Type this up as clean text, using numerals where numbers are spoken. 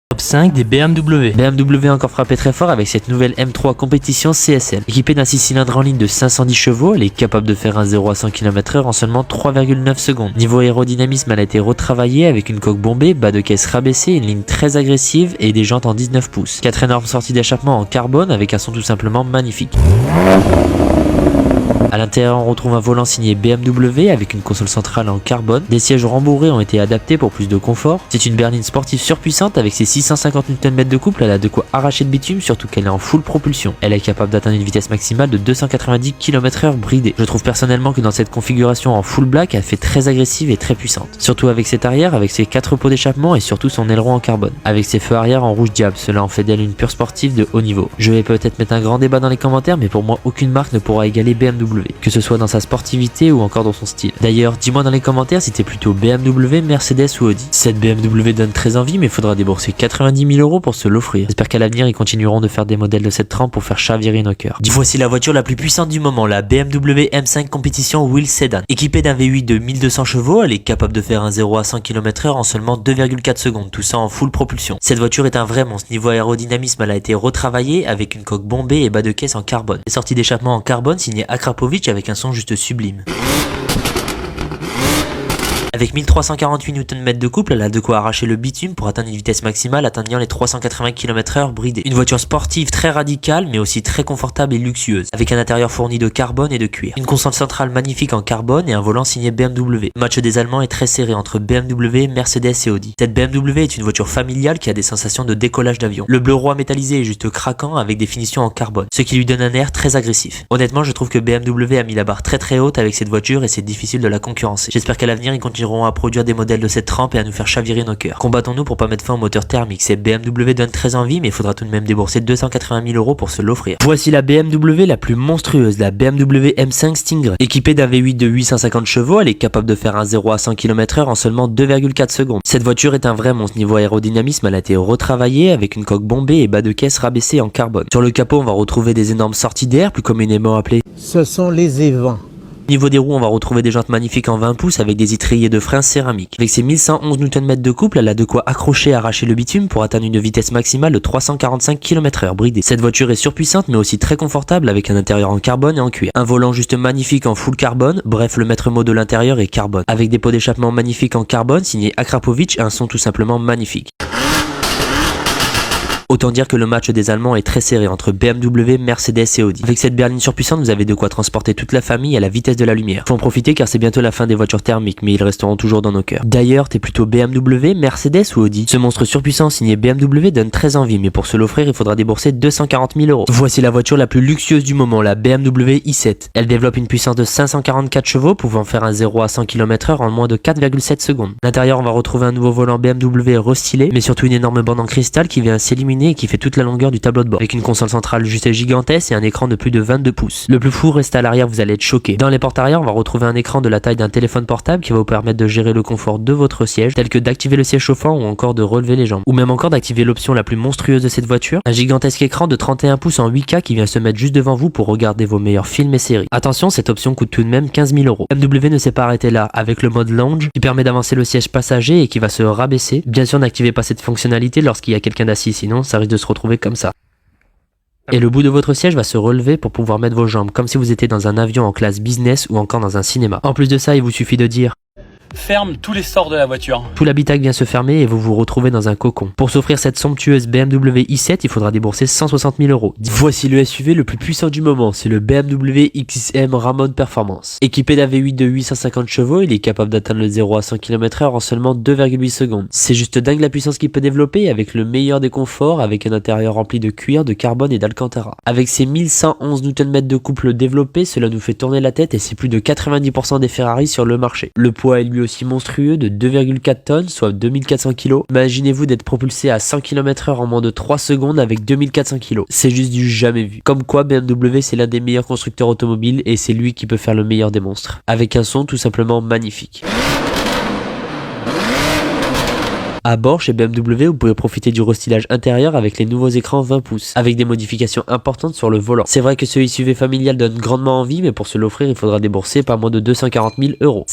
Top 5 des BMW. BMW a encore frappé très fort avec cette nouvelle M3 compétition CSL. Équipée d'un 6 cylindres en ligne de 510 chevaux, elle est capable de faire un 0 à 100 km/h en seulement 3,9 secondes. Niveau aérodynamisme, elle a été retravaillée avec une coque bombée, bas de caisse rabaissé, une ligne très agressive et des jantes en 19 pouces. 4 énormes sorties d'échappement en carbone avec un son tout simplement magnifique. À l'intérieur, on retrouve un volant signé BMW avec une console centrale en carbone. Des sièges rembourrés ont été adaptés pour plus de confort. C'est une berline sportive surpuissante avec ses 650 Nm de couple. Elle a de quoi arracher le bitume, surtout qu'elle est en full propulsion. Elle est capable d'atteindre une vitesse maximale de 290 km/h bridée. Je trouve personnellement que dans cette configuration en full black, elle fait très agressive et très puissante. Surtout avec cet arrière, avec ses 4 pots d'échappement et surtout son aileron en carbone. Avec ses feux arrière en rouge diable, cela en fait d'elle une pure sportive de haut niveau. Je vais peut-être mettre un grand débat dans les commentaires, mais pour moi, aucune marque ne pourra égaler BMW. Que ce soit dans sa sportivité ou encore dans son style. D'ailleurs, dis-moi dans les commentaires si t'es plutôt BMW, Mercedes ou Audi. Cette BMW donne très envie, mais il faudra débourser 90 000 € pour se l'offrir. J'espère qu'à l'avenir, ils continueront de faire des modèles de cette trempe pour faire chavirer nos cœurs. Voici la voiture la plus puissante du moment, la BMW M5 Competition Wheel Sedan. Équipée d'un V8 de 1200 chevaux, elle est capable de faire un 0 à 100 km/h en seulement 2,4 secondes, tout ça en full propulsion. Cette voiture est un vrai monstre. Niveau aérodynamisme, elle a été retravaillée avec une coque bombée et bas de caisse en carbone. Les sorties d'échappement en carbone signées Akrapovic avec un son juste sublime. Avec 1348 Nm de couple, elle a de quoi arracher le bitume pour atteindre une vitesse maximale atteignant les 380 km/h bridée. Une voiture sportive très radicale mais aussi très confortable et luxueuse, avec un intérieur fourni de carbone et de cuir. Une console centrale magnifique en carbone et un volant signé BMW. Le match des Allemands est très serré entre BMW, Mercedes et Audi. Cette BMW est une voiture familiale qui a des sensations de décollage d'avion. Le bleu roi métallisé est juste craquant avec des finitions en carbone, ce qui lui donne un air très agressif. Honnêtement, je trouve que BMW a mis la barre très haute avec cette voiture et c'est difficile de la concurrencer. J'espère qu'à l'avenir, ils continueront à produire des modèles de cette trempe et à nous faire chavirer nos cœurs. Combattons-nous pour pas mettre fin au moteur thermique. Cette BMW donne très envie, mais il faudra tout de même débourser 280 000 € pour se l'offrir. Voici la BMW la plus monstrueuse, la BMW M5 Stingray. Équipée d'un V8 de 850 chevaux, elle est capable de faire un 0 à 100 km/h en seulement 2,4 secondes. Cette voiture est un vrai monstre. Niveau aérodynamisme, elle a été retravaillée avec une coque bombée et bas de caisse rabaissé en carbone. Sur le capot, on va retrouver des énormes sorties d'air, plus communément appelées. Ce sont les évents. Niveau des roues, on va retrouver des jantes magnifiques en 20 pouces avec des étriers de frein céramique. Avec ses 1111 Nm de couple, elle a de quoi accrocher et arracher le bitume pour atteindre une vitesse maximale de 345 km/h bridée. Cette voiture est surpuissante mais aussi très confortable avec un intérieur en carbone et en cuir. Un volant juste magnifique en full carbone, bref le maître mot de l'intérieur est carbone. Avec des pots d'échappement magnifiques en carbone signé Akrapovic et un son tout simplement magnifique. Autant dire que le match des Allemands est très serré entre BMW, Mercedes et Audi. Avec cette berline surpuissante, vous avez de quoi transporter toute la famille à la vitesse de la lumière. Faut en profiter car c'est bientôt la fin des voitures thermiques, mais ils resteront toujours dans nos cœurs. D'ailleurs, t'es plutôt BMW, Mercedes ou Audi? Ce monstre surpuissant signé BMW donne très envie, mais pour se l'offrir, il faudra débourser 240 000 €. Voici la voiture la plus luxueuse du moment, la BMW i7. Elle développe une puissance de 544 chevaux, pouvant faire un 0 à 100 km/h en moins de 4,7 secondes. À l'intérieur, on va retrouver un nouveau volant BMW restylé, mais surtout une énorme bande en cristal qui vient s'éliminer et qui fait toute la longueur du tableau de bord, avec une console centrale juste gigantesque et un écran de plus de 22 pouces. Le plus fou reste à l'arrière, vous allez être choqué. Dans les portes arrière, on va retrouver un écran de la taille d'un téléphone portable qui va vous permettre de gérer le confort de votre siège, tel que d'activer le siège chauffant ou encore de relever les jambes. Ou même encore d'activer l'option la plus monstrueuse de cette voiture, un gigantesque écran de 31 pouces en 8K qui vient se mettre juste devant vous pour regarder vos meilleurs films et séries. Attention, cette option coûte tout de même 15 000 €. BMW ne s'est pas arrêté là, avec le mode lounge qui permet d'avancer le siège passager et qui va se rabaisser. Bien sûr, n'activez pas cette fonctionnalité lorsqu'il y a quelqu'un d'assis, sinon ça risque de se retrouver comme ça. Et le bout de votre siège va se relever pour pouvoir mettre vos jambes, comme si vous étiez dans un avion en classe business ou encore dans un cinéma. En plus de ça, il vous suffit de dire ferme tous les sorts de la voiture. tout l'habitacle vient se fermer et vous vous retrouvez dans un cocon. Pour s'offrir cette somptueuse BMW i7, il faudra débourser 160 000 €. Voici le SUV le plus puissant du moment, c'est le BMW XM Ramon Performance. Équipé d'un V8 de 850 chevaux, il est capable d'atteindre le 0 à 100 km/h en seulement 2,8 secondes. C'est juste dingue la puissance qu'il peut développer avec le meilleur des conforts, avec un intérieur rempli de cuir, de carbone et d'alcantara. Avec ses 1111 Nm de couple développé, cela nous fait tourner la tête et c'est plus de 90% des Ferrari sur le marché. Le poids est lui aussi monstrueux de 2,4 tonnes, soit 2400 kg. Imaginez-vous d'être propulsé à 100 km/h en moins de 3 secondes avec 2400 kg. C'est juste du jamais vu. Comme quoi BMW c'est l'un des meilleurs constructeurs automobiles et c'est lui qui peut faire le meilleur des monstres. Avec un son tout simplement magnifique. À bord, chez BMW, vous pouvez profiter du restylage intérieur avec les nouveaux écrans 20 pouces, avec des modifications importantes sur le volant. C'est vrai que ce SUV familial donne grandement envie, mais pour se l'offrir, il faudra débourser pas moins de 240 000 €.